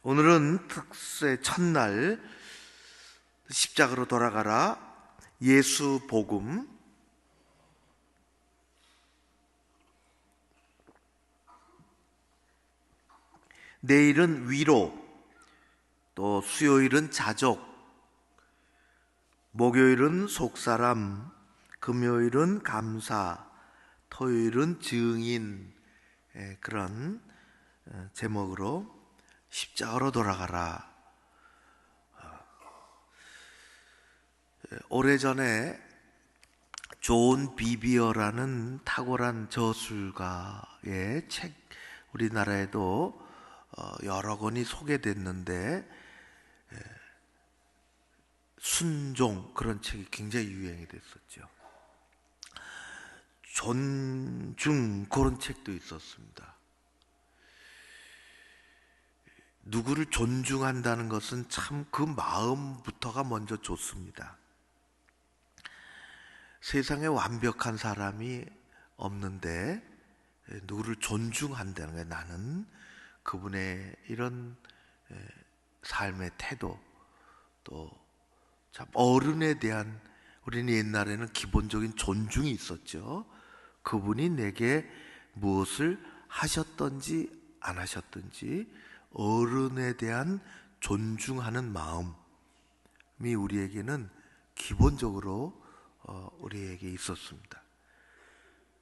오늘은 특세 첫날 십자가로 돌아가라 예수 복음. 내일은 위로, 또 수요일은 자족, 목요일은 속사람, 금요일은 감사, 토요일은 증인. 그런 제목으로 십자가로 돌아가라. 오래전에 존 비비어라는 탁월한 저술가의 책, 우리나라에도 여러 권이 소개됐는데 순종, 그런 책이 굉장히 유행이 됐었죠. 존중, 그런 책도 있었습니다. 누구를 존중한다는 것은 참 그 마음부터가 먼저 좋습니다. 세상에 완벽한 사람이 없는데 누구를 존중한다는 게, 나는 그분의 이런 삶의 태도, 또 참 어른에 대한, 우리는 옛날에는 기본적인 존중이 있었죠. 그분이 내게 무엇을 하셨든지 안 하셨든지 어른에 대한 존중하는 마음이 우리에게는 기본적으로 우리에게 있었습니다.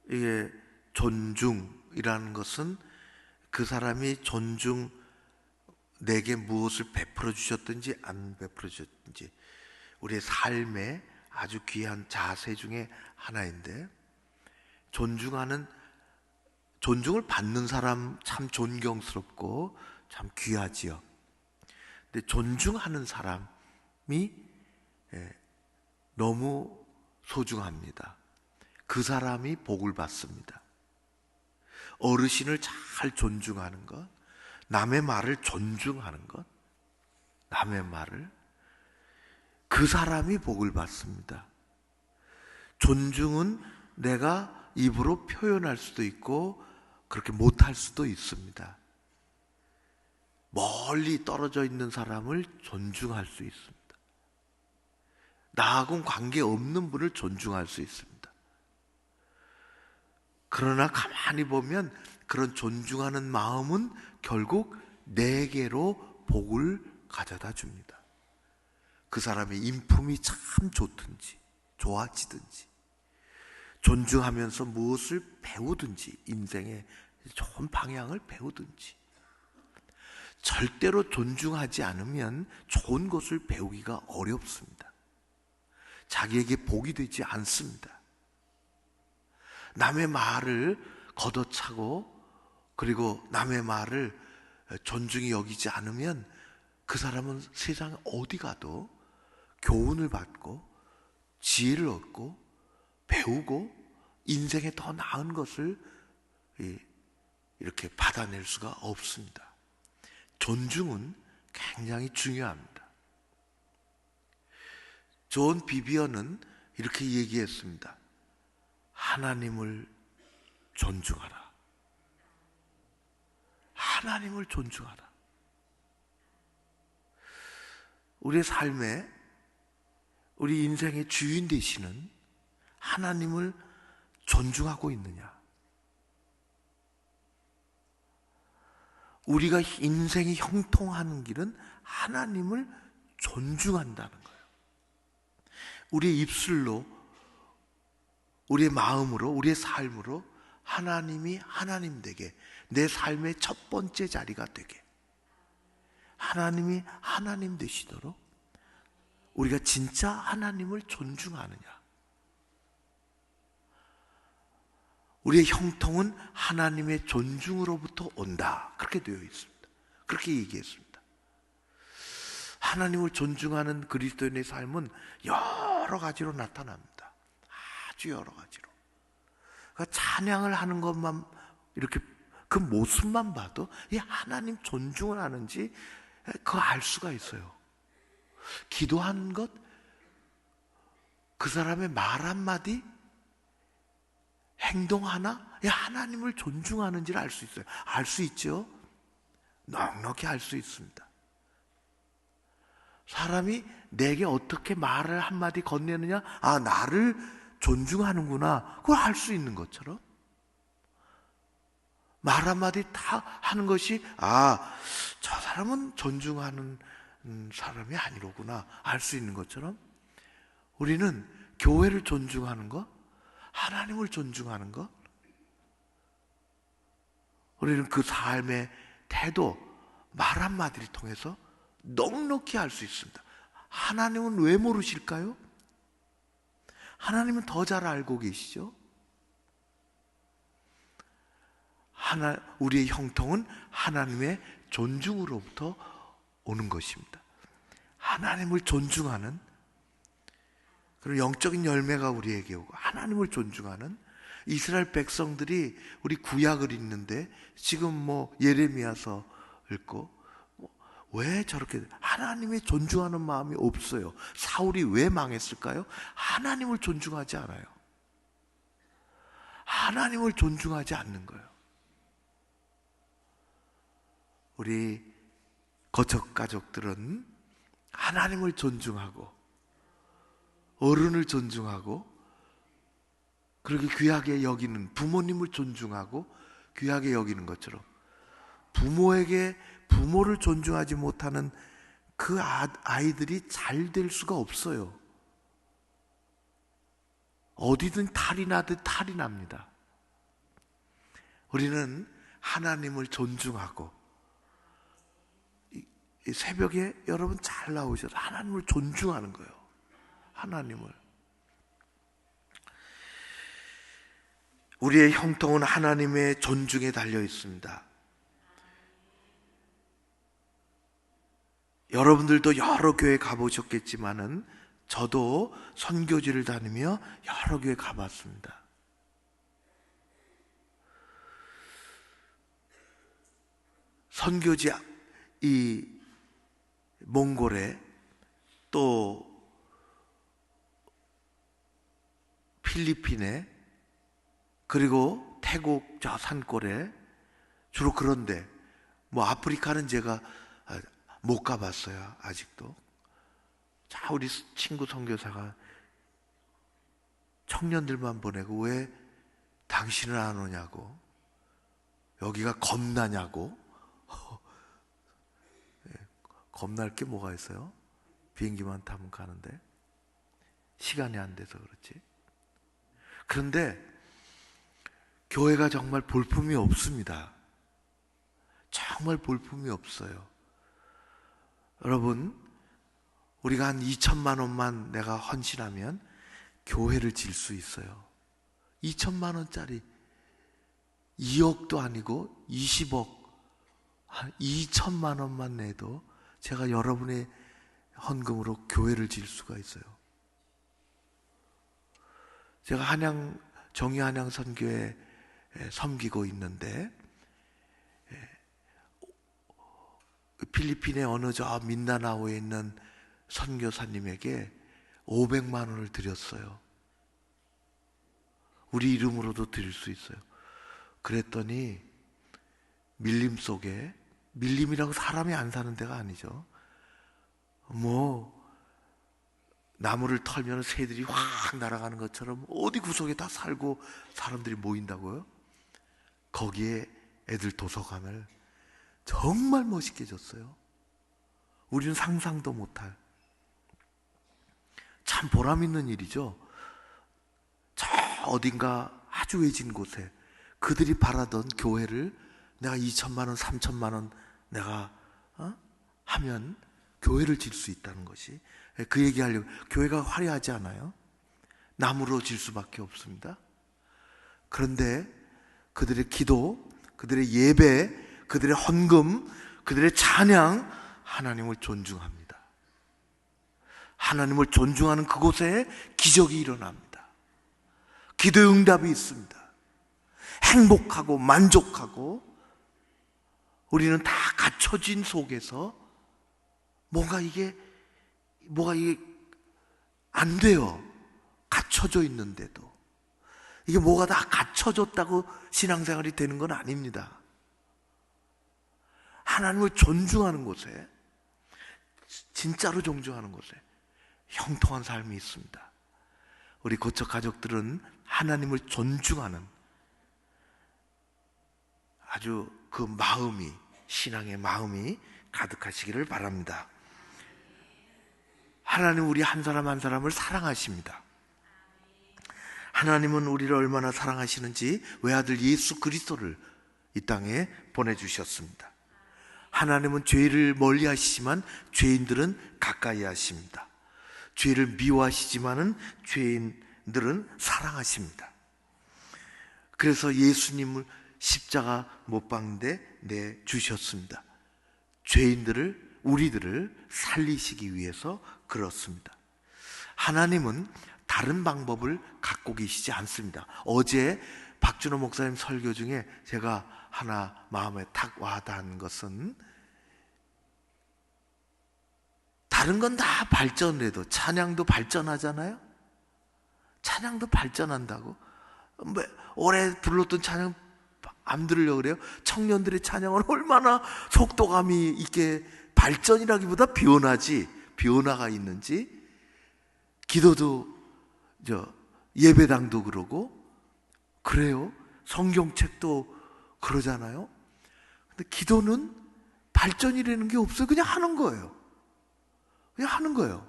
이게 존중이라는 것은 그 사람이 내게 무엇을 베풀어 주셨든지 안 베풀어 주셨든지 우리의 삶의 아주 귀한 자세 중에 하나인데, 존중을 받는 사람 참 존경스럽고 참 귀하지요. 근데 존중하는 사람이 너무 소중합니다. 그 사람이 복을 받습니다. 어르신을 잘 존중하는 것, 남의 말을 존중하는 것, 남의 말을, 그 사람이 복을 받습니다. 존중은 내가 입으로 표현할 수도 있고 그렇게 못할 수도 있습니다. 멀리 떨어져 있는 사람을 존중할 수 있습니다. 나하고는 관계없는 분을 존중할 수 있습니다. 그러나 가만히 보면 그런 존중하는 마음은 결국 내게로 복을 가져다 줍니다. 그 사람의 인품이 참 좋든지 좋아지든지, 존중하면서 무엇을 배우든지, 인생의 좋은 방향을 배우든지, 절대로 존중하지 않으면 좋은 것을 배우기가 어렵습니다. 자기에게 복이 되지 않습니다. 남의 말을 걷어차고 그리고 남의 말을 존중히 여기지 않으면 그 사람은 세상 어디 가도 교훈을 받고 지혜를 얻고 배우고 인생에 더 나은 것을 이렇게 받아낼 수가 없습니다. 존중은 굉장히 중요합니다. 존 비비어는 이렇게 얘기했습니다. 하나님을 존중하라. 하나님을 존중하라. 우리의 삶에, 우리 인생의 주인 되시는 하나님을 존중하고 있느냐? 우리가 인생이 형통하는 길은 하나님을 존중한다는 거예요. 우리의 입술로, 우리의 마음으로, 우리의 삶으로 하나님이 하나님 되게, 내 삶의 첫 번째 자리가 되게, 하나님이 하나님 되시도록 우리가 진짜 하나님을 존중하느냐? 우리의 형통은 하나님의 존중으로부터 온다. 그렇게 되어 있습니다. 그렇게 얘기했습니다. 하나님을 존중하는 그리스도인의 삶은 여러 가지로 나타납니다. 아주 여러 가지로. 그러니까 찬양을 하는 것만, 이렇게 그 모습만 봐도 이 하나님 존중을 하는지 그거 알 수가 있어요. 기도하는 것, 그 사람의 말 한마디, 행동 하나, 하나님을 존중하는지를 알 수 있어요. 알 수 있죠. 넉넉히 알 수 있습니다. 사람이 내게 어떻게 말을 한마디 건네느냐, 아, 나를 존중하는구나, 그걸 알 수 있는 것처럼, 말 한마디 다 하는 것이, 아, 저 사람은 존중하는 사람이 아니로구나, 알 수 있는 것처럼, 우리는 교회를 존중하는 것, 하나님을 존중하는 것, 우리는 그 삶의 태도, 말 한마디를 통해서 넉넉히 알 수 있습니다. 하나님은 왜 모르실까요? 하나님은 더 잘 알고 계시죠. 우리의 형통은 하나님의 존중으로부터 오는 것입니다. 하나님을 존중하는 그런 영적인 열매가 우리에게 오고, 하나님을 존중하는 이스라엘 백성들이 우리 구약을 읽는데 지금 뭐 예레미야서 읽고 왜 저렇게 하나님의 존중하는 마음이 없어요? 사울이 왜 망했을까요? 하나님을 존중하지 않아요. 하나님을 존중하지 않는 거예요. 우리 거척 가족들은 하나님을 존중하고 어른을 존중하고 그렇게 귀하게 여기는, 부모님을 존중하고 귀하게 여기는 것처럼, 부모를 존중하지 못하는 그 아이들이 잘 될 수가 없어요. 어디든 탈이 나듯 탈이 납니다. 우리는 하나님을 존중하고, 이 새벽에 여러분 잘 나오셔서 하나님을 존중하는 거예요. 하나님을. 우리의 형통은 하나님의 존중에 달려 있습니다. 여러분들도 여러 교회 가보셨겠지만은 저도 선교지를 다니며 여러 교회 가봤습니다. 선교지 이 몽골에, 또 필리핀에, 그리고 태국 저 산골에, 주로 그런데, 뭐 아프리카는 제가 못 가봤어요, 아직도. 자, 우리 친구 선교사가 청년들만 보내고 왜 당신은 안 오냐고, 여기가 겁나냐고. 겁날 게 뭐가 있어요? 비행기만 타면 가는데 시간이 안 돼서 그렇지. 그런데 교회가 정말 볼품이 없습니다. 정말 볼품이 없어요. 여러분, 우리가 한 2천만 원만 내가 헌신하면 교회를 질 수 있어요. 2천만 원짜리 2억도 아니고 20억, 한 2천만 원만 내도 제가 여러분의 헌금으로 교회를 질 수가 있어요. 제가 정의 한양 선교회 섬기고 있는데, 필리핀의 어느 저 민다나오에 있는 선교사님에게 500만 원을 드렸어요. 우리 이름으로도 드릴 수 있어요. 그랬더니 밀림 속에, 밀림이라고 사람이 안 사는 데가 아니죠. 뭐 나무를 털면 새들이 확 날아가는 것처럼 어디 구석에 다 살고 사람들이 모인다고요? 거기에 애들 도서관을 정말 멋있게 줬어요. 우리는 상상도 못할, 참 보람 있는 일이죠. 저 어딘가 아주 외진 곳에 그들이 바라던 교회를 내가 2천만 원, 3천만 원 내가 하면 교회를 질 수 있다는 것이, 그 얘기하려고. 교회가 화려하지 않아요. 나무로 질 수밖에 없습니다. 그런데 그들의 기도, 그들의 예배, 그들의 헌금, 그들의 찬양, 하나님을 존중합니다. 하나님을 존중하는 그곳에 기적이 일어납니다. 기도의 응답이 있습니다. 행복하고 만족하고, 우리는 다 갖춰진 속에서 뭔가 이게 안 돼요. 갖춰져 있는데도. 이게 뭐가 다 갖춰졌다고 신앙생활이 되는 건 아닙니다. 하나님을 존중하는 곳에 진짜로 존중하는 곳에 형통한 삶이 있습니다. 우리 고척 가족들은 하나님을 존중하는 아주 그 마음이, 신앙의 마음이 가득하시기를 바랍니다. 하나님 우리 한 사람 한 사람을 사랑하십니다. 하나님은 우리를 얼마나 사랑하시는지 외아들 예수 그리스도를 이 땅에 보내주셨습니다. 하나님은 죄를 멀리 하시지만 죄인들은 가까이 하십니다. 죄를 미워하시지만은 죄인들은 사랑하십니다. 그래서 예수님을 십자가 못 박는데 내주셨습니다. 죄인들을, 우리들을 살리시기 위해서 그렇습니다. 하나님은 다른 방법을 갖고 계시지 않습니다. 어제 박준호 목사님 설교 중에 제가 하나 마음에 탁 와닿은 것은, 다른 건 다 발전해도 찬양도 발전하잖아요. 찬양도 발전한다고. 올해 불렀던 찬양 안 들으려고 그래요? 청년들의 찬양은 얼마나 속도감이 있게, 발전이라기보다 변화지, 변화가 있는지. 기도도 예배당도 그러고 그래요. 성경책도 그러잖아요. 근데 기도는 발전이라는 게 없어요. 그냥 하는 거예요. 그냥 하는 거예요.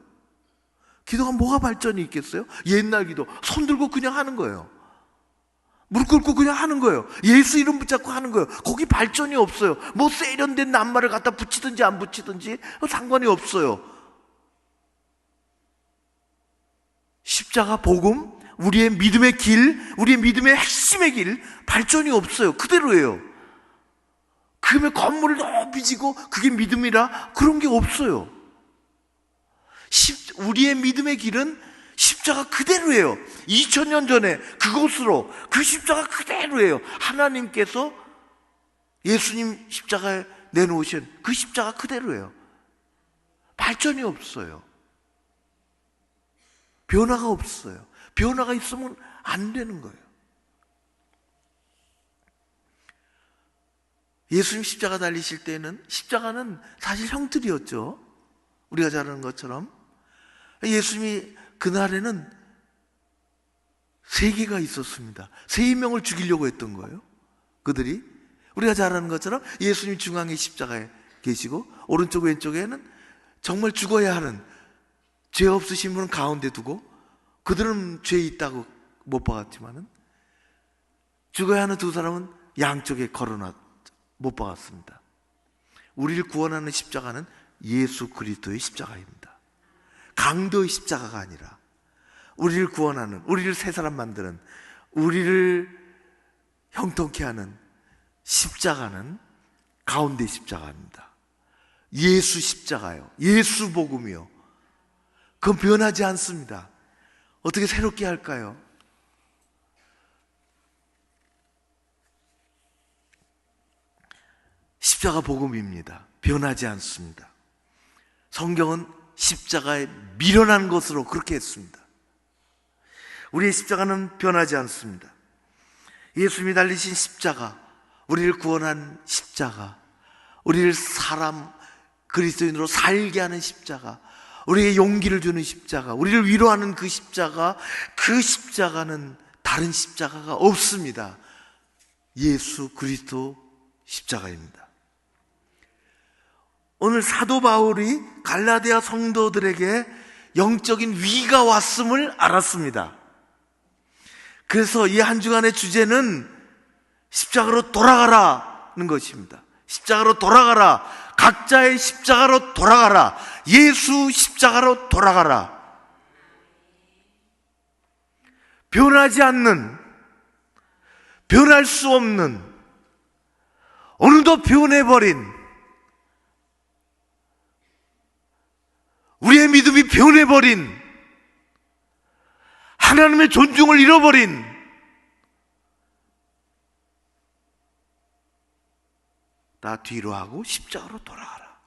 기도가 뭐가 발전이 있겠어요? 옛날 기도 손 들고 그냥 하는 거예요. 무릎 꿇고 그냥 하는 거예요. 예수 이름 붙잡고 하는 거예요. 거기 발전이 없어요. 뭐 세련된 낱말을 갖다 붙이든지 안 붙이든지 상관이 없어요. 십자가 복음, 우리의 믿음의 길, 우리의 믿음의 핵심의 길, 발전이 없어요. 그대로예요. 그러면 건물을 높이 지고 그게 믿음이라, 그런 게 없어요. 우리의 믿음의 길은 십자가 그대로예요. 2000년 전에 그곳으로, 그 십자가 그대로예요. 하나님께서 예수님 십자가에 내놓으신 그 십자가 그대로예요. 발전이 없어요. 변화가 없어요. 변화가 있으면 안 되는 거예요. 예수님 십자가 달리실 때는 십자가는 사실 형틀이었죠. 우리가 잘 아는 것처럼. 예수님이 그날에는 3개가 있었습니다. 3명을 죽이려고 했던 거예요. 그들이. 우리가 잘 아는 것처럼 예수님 중앙에 십자가에 계시고 오른쪽 왼쪽에는 정말 죽어야 하는, 죄 없으신 분은 가운데 두고, 그들은 죄 있다고 못 박았지만은 죽어야 하는 2 사람은 양쪽에 걸어놨, 못 박았습니다. 우리를 구원하는 십자가는 예수 그리스도의 십자가입니다. 강도의 십자가가 아니라 우리를 구원하는, 우리를 새 사람 만드는, 우리를 형통케 하는 십자가는 가운데 십자가입니다. 예수 십자가요. 예수 복음이요. 그건 변하지 않습니다. 어떻게 새롭게 할까요? 십자가 복음입니다. 변하지 않습니다. 성경은 십자가에 미련한 것으로 그렇게 했습니다. 우리의 십자가는 변하지 않습니다. 예수님이 달리신 십자가, 우리를 구원한 십자가, 우리를 사람 그리스도인으로 살게 하는 십자가, 우리에게 용기를 주는 십자가, 우리를 위로하는 그 십자가, 그 십자가는 다른 십자가가 없습니다. 예수 그리스도 십자가입니다. 오늘 사도 바울이 갈라디아 성도들에게 영적인 위기가 왔음을 알았습니다. 그래서 이 한 주간의 주제는 십자가로 돌아가라는 것입니다. 십자가로 돌아가라. 각자의 십자가로 돌아가라. 예수 십자가로 돌아가라. 변하지 않는, 변할 수 없는, 어느덧 변해버린, 우리의 믿음이 변해버린, 하나님의 존중을 잃어버린, 나 뒤로 하고 십자가로 돌아가라.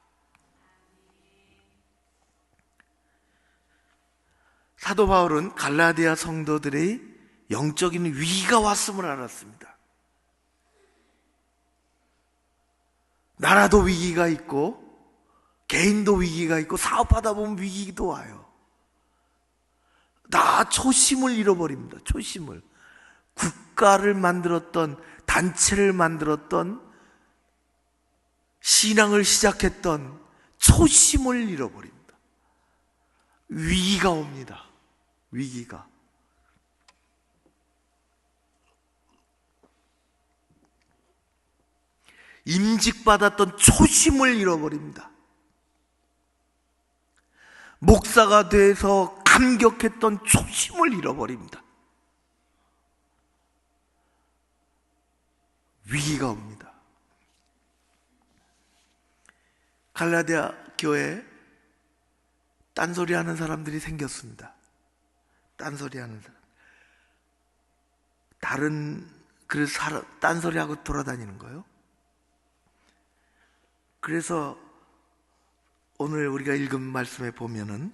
사도 바울은 갈라디아 성도들의 영적인 위기가 왔음을 알았습니다. 나라도 위기가 있고 개인도 위기가 있고 사업하다 보면 위기도 와요. 다 초심을 잃어버립니다. 초심을. 국가를 만들었던, 단체를 만들었던, 신앙을 시작했던 초심을 잃어버립니다. 위기가 옵니다. 위기가. 임직받았던 초심을 잃어버립니다. 목사가 돼서 감격했던 초심을 잃어버립니다. 위기가 옵니다. 갈라디아 교회에 딴소리 하는 사람들이 생겼습니다. 딴소리 하는 사람. 그래서 딴소리하고 돌아다니는 거예요. 그래서 오늘 우리가 읽은 말씀에 보면은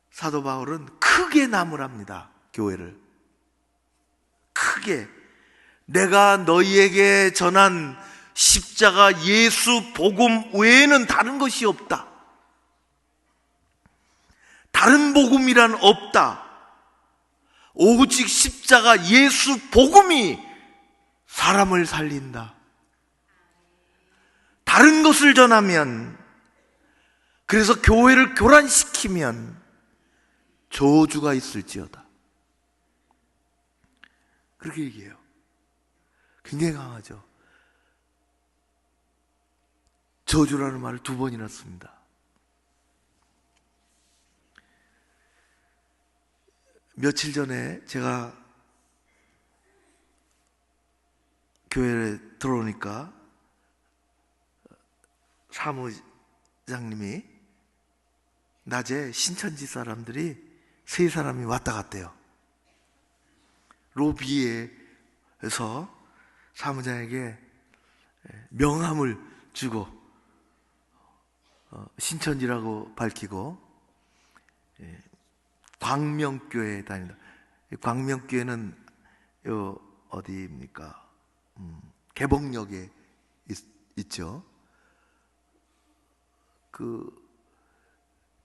사도 바울은 크게 나무랍니다. 교회를 크게, 내가 너희에게 전한 십자가 예수 복음 외에는 다른 것이 없다. 다른 복음이란 없다. 오직 십자가 예수 복음이 사람을 살린다. 다른 것을 전하면, 그래서 교회를 교란시키면 저주가 있을지어다. 그렇게 얘기해요. 굉장히 강하죠. 저주라는 말을 2번이나 씁니다. 며칠 전에 제가 교회에 들어오니까 사무장님이 낮에 신천지 사람들이 3사람이 왔다 갔대요. 로비에서 사무장에게 명함을 주고 신천지라고 밝히고 광명교회에 다닌다. 광명교회는 어디입니까? 개봉역에 있죠.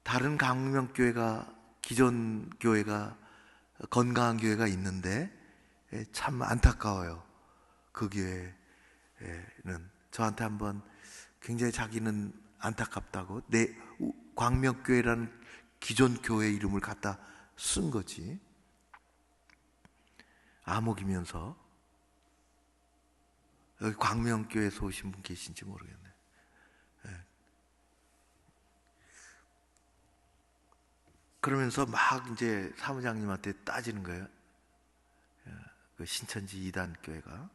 다른 광명교회가, 기존 교회가, 건강한 교회가 있는데 참 안타까워요. 그 교회는 저한테 한번 굉장히 자기는 안타깝다고 광명교회라는 기존 교회 이름을 갖다 쓴 거지. 암흑이면서. 여기 광명교회에서 오신 분 계신지 모르겠네. 그러면서 막 이제 사무장님한테 따지는 거예요. 그 신천지 2단 교회가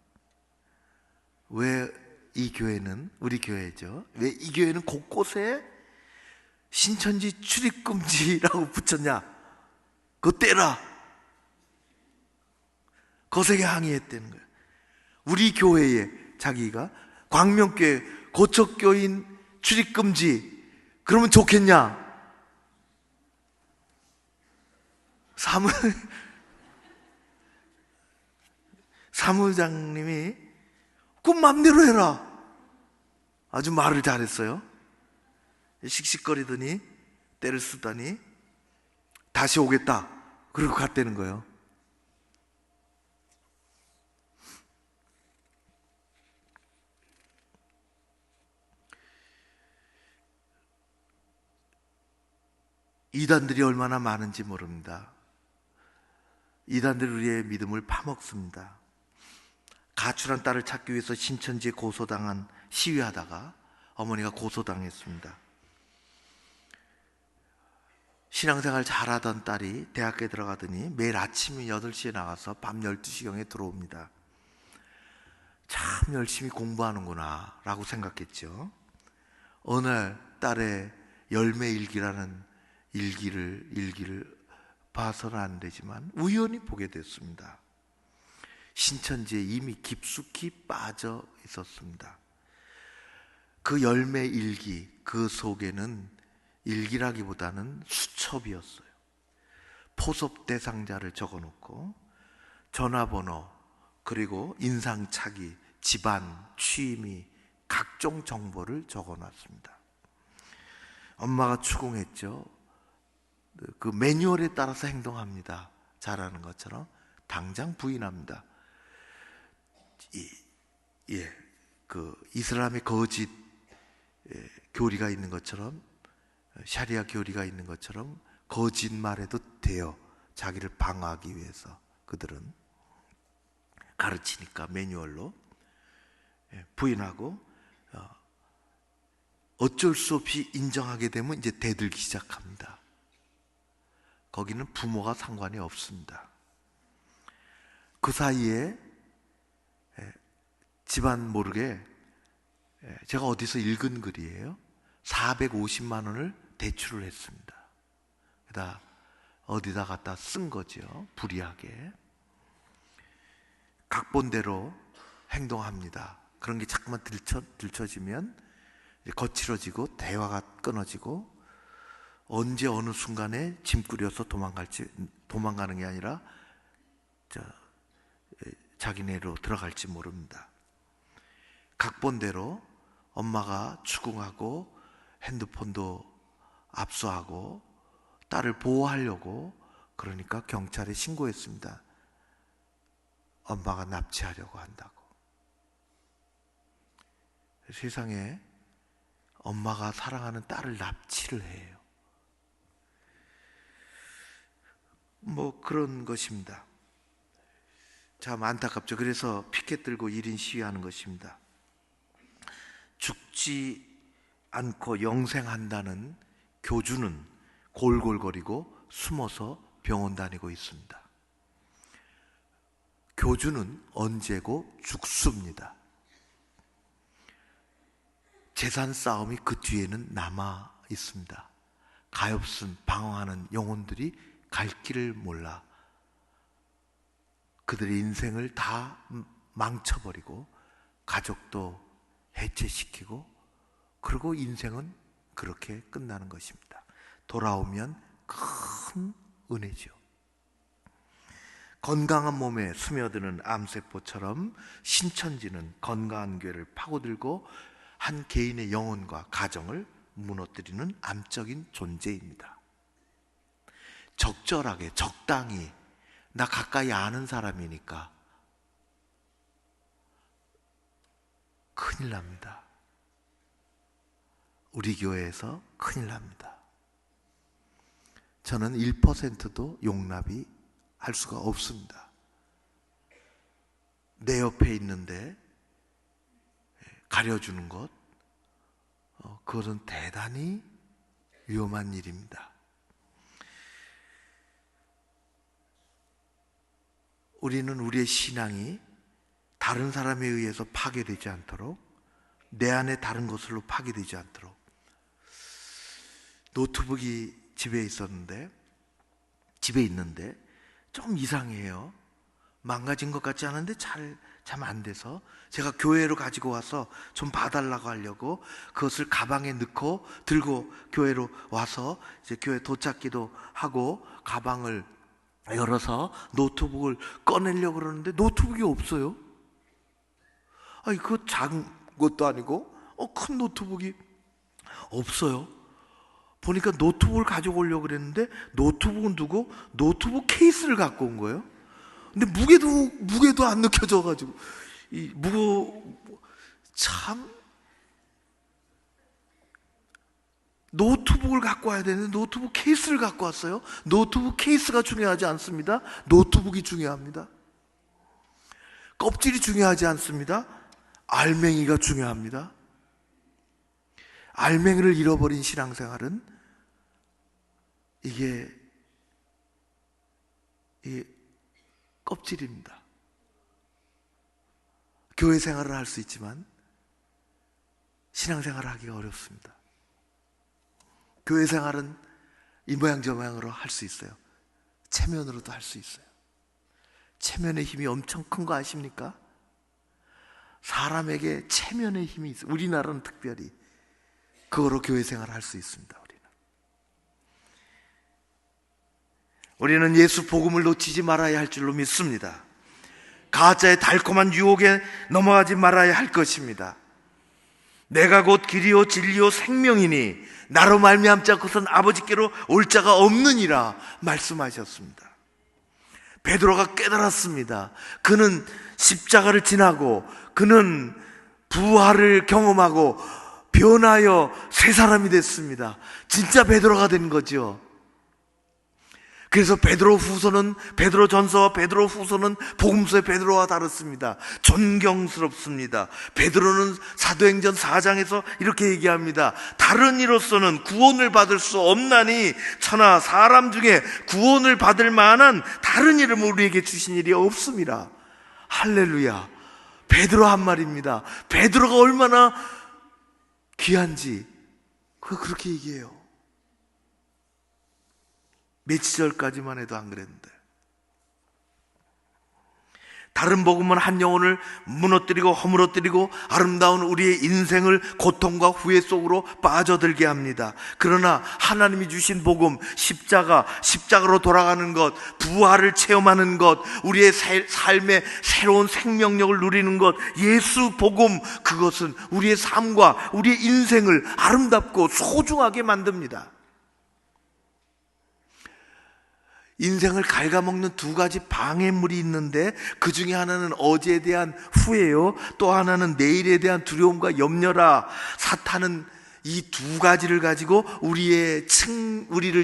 왜 이 교회는, 우리 교회죠, 왜 이 교회는 곳곳에 신천지 출입금지라고 붙였냐? 그거 떼라. 거세게 항의했다는 거예요. 우리 교회에, 자기가 광명교회 고척교인 출입금지, 그러면 좋겠냐? 사무장님이 그 맘대로 해라. 아주 말을 잘했어요. 씩씩거리더니, 때를 쓰더니 다시 오겠다 그러고 갔다는 거예요. 이단들이 얼마나 많은지 모릅니다. 이단들이 우리의 믿음을 파먹습니다. 가출한 딸을 찾기 위해서 신천지에 고소당한, 시위하다가 어머니가 고소당했습니다. 신앙생활 잘하던 딸이 대학교에 들어가더니 매일 아침 8시에 나가서 밤 12시경에 들어옵니다. 참 열심히 공부하는구나 라고 생각했죠. 어느 날 딸의 열매일기라는 일기를 봐서는 안 되지만 우연히 보게 됐습니다. 신천지에 이미 깊숙이 빠져 있었습니다. 그 열매일기, 그 속에는 일기라기보다는 수첩이었어요. 포섭 대상자를 적어놓고 전화번호, 그리고 인상착의, 집안, 취미, 각종 정보를 적어놨습니다. 엄마가 추궁했죠. 그 매뉴얼에 따라서 행동합니다. 잘하는 것처럼 당장 부인합니다. 그 이슬람의 거짓 교리가 있는 것처럼, 샤리아 교리가 있는 것처럼 거짓말해도 돼요. 자기를 방어하기 위해서 그들은 가르치니까 매뉴얼로 부인하고, 어쩔 수 없이 인정하게 되면 이제 대들기 시작합니다. 거기는 부모가 상관이 없습니다. 그 사이에 집안 모르게 제가 어디서 읽은 글이에요. 450만 원을 대출을 했습니다. 그러다 어디다 갖다 쓴 거죠. 불이하게. 각본대로 행동합니다. 그런 게 자꾸만 들춰지면 거칠어지고 대화가 끊어지고, 언제 어느 순간에 짐 꾸려서 도망가는 게 아니라 자기네로 들어갈지 모릅니다. 각본대로 엄마가 추궁하고 핸드폰도 압수하고 딸을 보호하려고, 그러니까 경찰에 신고했습니다. 엄마가 납치하려고 한다고. 세상에 엄마가 사랑하는 딸을 납치를 해요. 뭐 그런 것입니다. 참 안타깝죠. 그래서 피켓 들고 1인 시위하는 것입니다. 죽지 않고 영생한다는 교주는 골골거리고 숨어서 병원 다니고 있습니다. 교주는 언제고 죽습니다. 재산 싸움이 그 뒤에는 남아 있습니다. 가엾은 방황하는 영혼들이 갈 길을 몰라 그들의 인생을 다 망쳐버리고 가족도 해체시키고, 그리고 인생은 그렇게 끝나는 것입니다. 돌아오면 큰 은혜죠. 건강한 몸에 스며드는 암세포처럼 신천지는 건강한 교회를 파고들고 한 개인의 영혼과 가정을 무너뜨리는 암적인 존재입니다. 적절하게, 적당히, 나 가까이 아는 사람이니까 큰일 납니다. 우리 교회에서 큰일 납니다. 저는 1%도 용납이 할 수가 없습니다. 내 옆에 있는데 가려주는 것, 그것은 대단히 위험한 일입니다. 우리는 우리의 신앙이 다른 사람에 의해서 파괴되지 않도록, 내 안에 다른 것으로 파괴되지 않도록. 노트북이 집에 있는데 좀 이상해요. 망가진 것 같지 않은데 잘 안 돼서 제가 교회로 가지고 와서 좀 봐달라고 하려고 그것을 가방에 넣고 들고 교회로 와서 이제 교회 도착기도 하고 가방을 열어서 노트북을 꺼내려고 그러는데 노트북이 없어요. 아니, 그거 작은 것도 아니고 큰 노트북이 없어요. 보니까 노트북을 가지고 오려고 그랬는데 노트북은 두고 노트북 케이스를 갖고 온 거예요. 근데 무게도 안 느껴져가지고 참, 노트북을 갖고 와야 되는데 노트북 케이스를 갖고 왔어요. 노트북 케이스가 중요하지 않습니다. 노트북이 중요합니다. 껍질이 중요하지 않습니다. 알맹이가 중요합니다. 알맹이를 잃어버린 신앙생활은 이게 껍질입니다. 교회 생활을 할 수 있지만 신앙생활을 하기가 어렵습니다. 교회 생활은 이 모양 저 모양으로 할 수 있어요. 체면으로도 할 수 있어요. 체면의 힘이 엄청 큰 거 아십니까? 사람에게 체면의 힘이 있어요. 우리나라는 특별히 그거로 교회 생활을 할 수 있습니다. 우리는 예수 복음을 놓치지 말아야 할 줄로 믿습니다. 가짜의 달콤한 유혹에 넘어가지 말아야 할 것입니다. 내가 곧 길이요 진리요 생명이니 나로 말미암지 않고선 아버지께로 올 자가 없느니라 말씀하셨습니다. 베드로가 깨달았습니다. 그는 십자가를 지나고 그는 부활을 경험하고 변하여 새 사람이 됐습니다. 진짜 베드로가 된 거죠. 그래서 베드로전서와 베드로후서는 복음서의 베드로와 다릅니다. 존경스럽습니다. 베드로는 사도행전 4장에서 이렇게 얘기합니다. 다른 이로서는 구원을 받을 수 없나니 천하 사람 중에 구원을 받을 만한 다른 이름을 우리에게 주신 일이 없습니다. 할렐루야. 베드로 한 말입니다. 베드로가 얼마나 귀한지 그렇게 얘기해요. 며칠 전까지만 해도 안 그랬는데. 다른 복음은 한 영혼을 무너뜨리고 허물어뜨리고 아름다운 우리의 인생을 고통과 후회 속으로 빠져들게 합니다. 그러나 하나님이 주신 복음, 십자가로 돌아가는 것, 부활을 체험하는 것, 우리의 삶의 새로운 생명력을 누리는 것, 예수 복음, 그것은 우리의 삶과 우리의 인생을 아름답고 소중하게 만듭니다. 인생을 갉아먹는 두 가지 방해물이 있는데 그 중에 하나는 어제에 대한 후회요, 또 하나는 내일에 대한 두려움과 염려라. 사탄은 이 두 가지를 가지고 우리를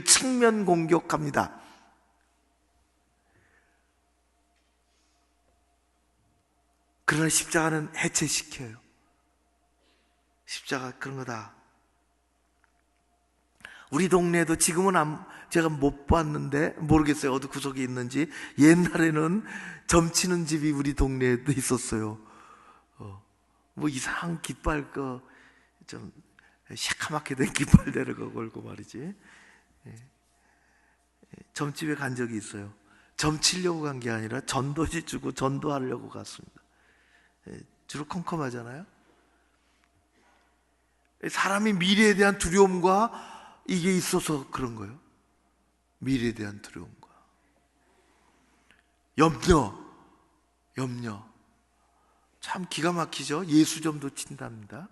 측면 공격합니다. 그러나 십자가는 해체시켜요. 십자가 그런 거다. 우리 동네에도 지금은 제가 못 봤는데 모르겠어요. 어디 구석에 있는지. 옛날에는 점치는 집이 우리 동네에도 있었어요. 뭐 이상한 깃발 좀 새카맣게 된 깃발 내려가 걸고 말이지. 점집에 간 적이 있어요. 점치려고 간 게 아니라 전도지 주고 전도하려고 갔습니다. 주로 컴컴하잖아요. 사람이 미래에 대한 두려움과 이게 있어서 그런 거예요. 미래에 대한 두려움과 염려 참 기가 막히죠. 예수점도 친답니다.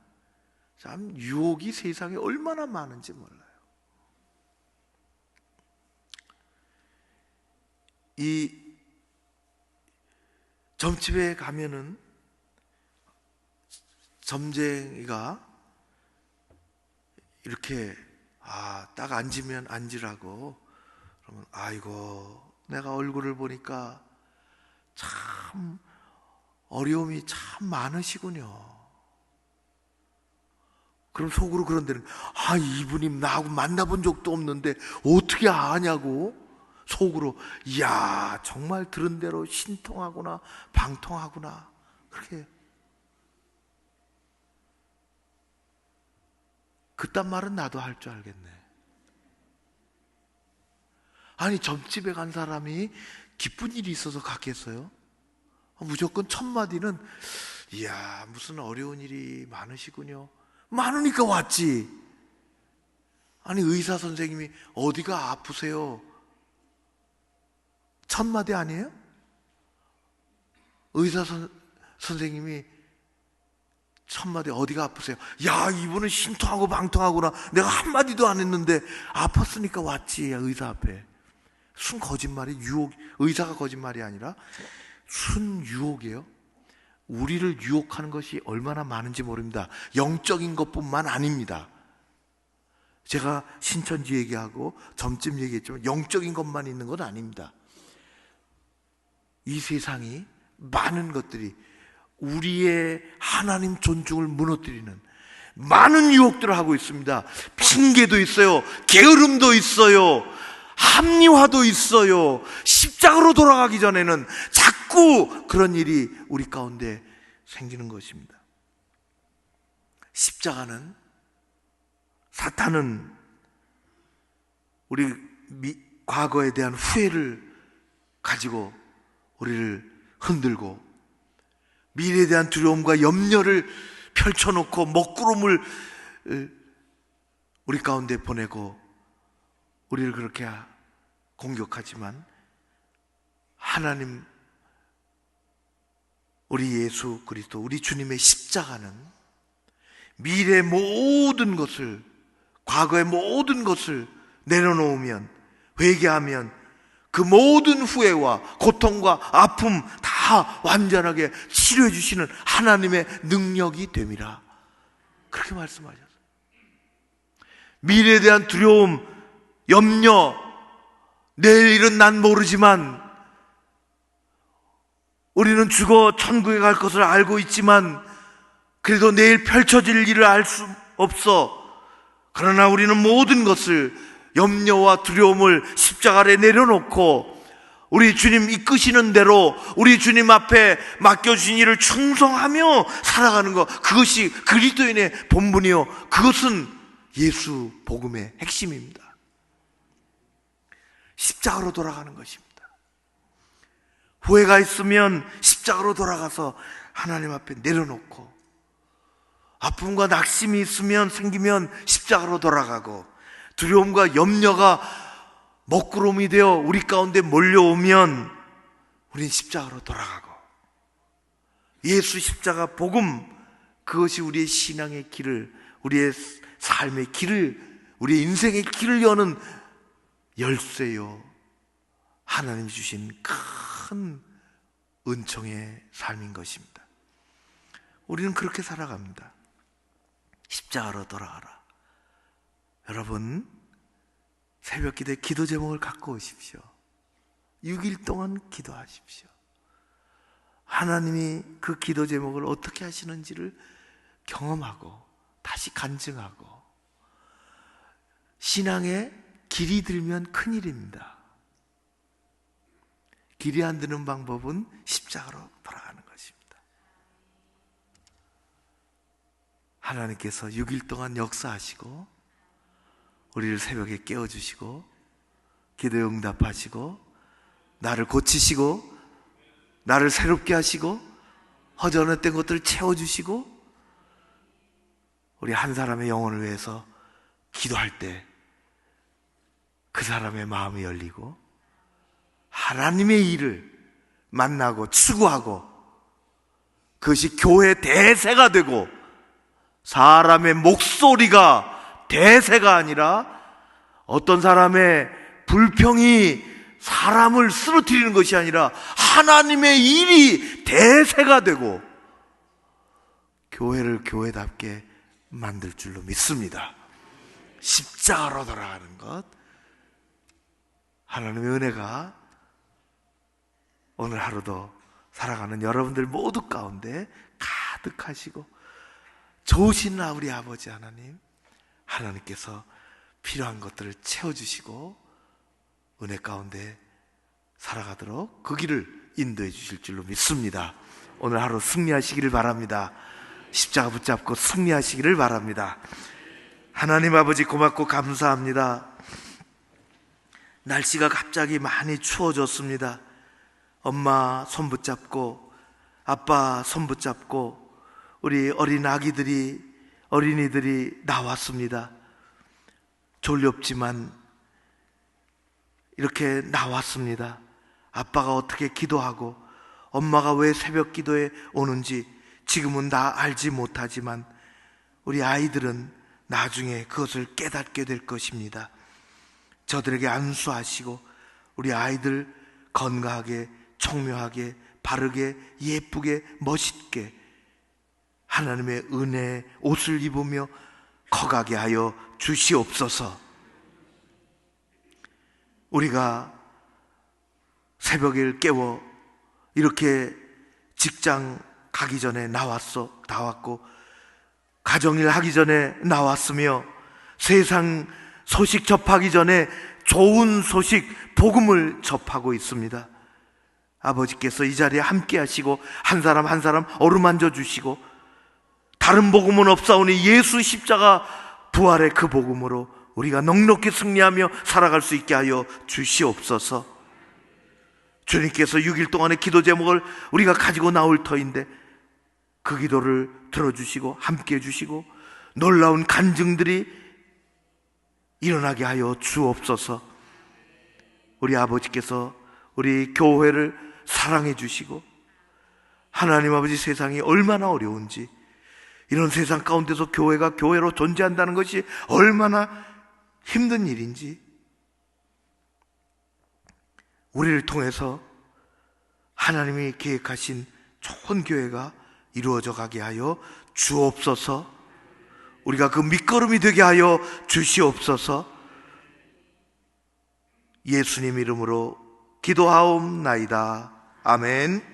참 유혹이 세상에 얼마나 많은지 몰라요. 이 점집에 가면은 점쟁이가 이렇게 딱 앉으라고 그러면 아이고 내가 얼굴을 보니까 참 어려움이 참 많으시군요. 그럼 속으로 그런데는 이분이 나하고 만나본 적도 없는데 어떻게 아냐고 속으로 이야 정말 들은 대로 신통하구나 방통하구나 그렇게 그딴 말은 나도 할 줄 알겠네. 아니 점집에 간 사람이 기쁜 일이 있어서 갔겠어요? 무조건 첫 마디는 이야 무슨 어려운 일이 많으시군요. 많으니까 왔지. 아니 의사 선생님이 어디가 아프세요? 첫 마디 아니에요? 의사 선생님이 첫 마디 어디가 아프세요? 야 이분은 신통하고 방통하구나. 내가 한마디도 안 했는데 아팠으니까 왔지. 의사 앞에 순 거짓말이 유혹. 의사가 거짓말이 아니라 순 유혹이에요. 우리를 유혹하는 것이 얼마나 많은지 모릅니다. 영적인 것뿐만 아닙니다. 제가 신천지 얘기하고 점집 얘기했지만 영적인 것만 있는 건 아닙니다. 이 세상이 많은 것들이 우리의 하나님 존중을 무너뜨리는 많은 유혹들을 하고 있습니다. 핑계도 있어요. 게으름도 있어요. 합리화도 있어요. 십자가로 돌아가기 전에는 자꾸 그런 일이 우리 가운데 생기는 것입니다. 십자가는 사탄은 우리 과거에 대한 후회를 가지고 우리를 흔들고 미래에 대한 두려움과 염려를 펼쳐놓고 먹구름을 우리 가운데 보내고 우리를 그렇게 공격하지만 하나님 우리 예수 그리스도 우리 주님의 십자가는 미래의 모든 것을, 과거의 모든 것을 내려놓으면, 회개하면 그 모든 후회와 고통과 아픔 다 완전하게 치료해 주시는 하나님의 능력이 됨이라. 그렇게 말씀하셨어요. 미래에 대한 두려움, 염려, 내일 일은 난 모르지만, 우리는 죽어 천국에 갈 것을 알고 있지만 그래도 내일 펼쳐질 일을 알 수 없어. 그러나 우리는 모든 것을, 염려와 두려움을 십자가 아래 내려놓고 우리 주님 이끄시는 대로 우리 주님 앞에 맡겨주신 일을 충성하며 살아가는 것, 그것이 그리스도인의 본분이요, 그것은 예수 복음의 핵심입니다. 십자가로 돌아가는 것입니다. 후회가 있으면 십자가로 돌아가서 하나님 앞에 내려놓고, 아픔과 낙심이 있으면, 생기면 십자가로 돌아가고, 두려움과 염려가 먹구름이 되어 우리 가운데 몰려오면 우린 십자가로 돌아가고, 예수 십자가 복음, 그것이 우리의 신앙의 길을, 우리의 삶의 길을, 우리의 인생의 길을 여는 열쇠요, 하나님이 주신 큰 은총의 삶인 것입니다. 우리는 그렇게 살아갑니다. 십자가로 돌아가라. 여러분, 새벽 기도에 기도 제목을 갖고 오십시오. 6일 동안 기도하십시오. 하나님이 그 기도 제목을 어떻게 하시는지를 경험하고 다시 간증하고, 신앙에 길이 들면 큰일입니다. 길이 안 드는 방법은 십자가로 돌아가는 것입니다. 하나님께서 6일 동안 역사하시고 우리를 새벽에 깨워주시고 기도에 응답하시고 나를 고치시고 나를 새롭게 하시고 허전했던 것들을 채워주시고, 우리 한 사람의 영혼을 위해서 기도할 때 그 사람의 마음이 열리고 하나님의 일을 만나고 추구하고, 그것이 교회 대세가 되고 사람의 목소리가 대세가 아니라 어떤 사람의 불평이 사람을 쓰러뜨리는 것이 아니라 하나님의 일이 대세가 되고 교회를 교회답게 만들 줄로 믿습니다. 십자가로 돌아가는 것, 하나님의 은혜가 오늘 하루도 살아가는 여러분들 모두 가운데 가득하시고, 좋으신 우리 아버지 하나님, 하나님께서 필요한 것들을 채워주시고 은혜 가운데 살아가도록 그 길을 인도해 주실 줄로 믿습니다. 오늘 하루 승리하시기를 바랍니다. 십자가 붙잡고 승리하시기를 바랍니다. 하나님 아버지, 고맙고 감사합니다. 날씨가 갑자기 많이 추워졌습니다. 엄마 손 붙잡고 아빠 손 붙잡고 우리 어린 아기들이, 어린이들이 나왔습니다. 졸렵지만 이렇게 나왔습니다. 아빠가 어떻게 기도하고 엄마가 왜 새벽 기도에 오는지 지금은 다 알지 못하지만 우리 아이들은 나중에 그것을 깨닫게 될 것입니다. 저들에게 안수하시고 우리 아이들 건강하게, 청묘하게, 바르게, 예쁘게, 멋있게 하나님의 은혜의 옷을 입으며 커가게 하여 주시옵소서. 우리가 새벽을 깨워 이렇게 직장 가기 전에 나왔고 가정일 하기 전에 나왔으며 세상 소식 접하기 전에 좋은 소식, 복음을 접하고 있습니다. 아버지께서 이 자리에 함께 하시고 한 사람 한 사람 어루만져 주시고, 다른 복음은 없사오니 예수 십자가 부활의 그 복음으로 우리가 넉넉히 승리하며 살아갈 수 있게 하여 주시옵소서. 주님께서 6일 동안의 기도 제목을 우리가 가지고 나올 터인데 그 기도를 들어주시고 함께 해주시고 놀라운 간증들이 일어나게 하여 주옵소서. 우리 아버지께서 우리 교회를 사랑해 주시고, 하나님 아버지, 세상이 얼마나 어려운지 이런 세상 가운데서 교회가 교회로 존재한다는 것이 얼마나 힘든 일인지, 우리를 통해서 하나님이 계획하신 좋은 교회가 이루어져 가게 하여 주옵소서. 우리가 그 밑거름이 되게 하여 주시옵소서. 예수님 이름으로 기도하옵나이다. 아멘.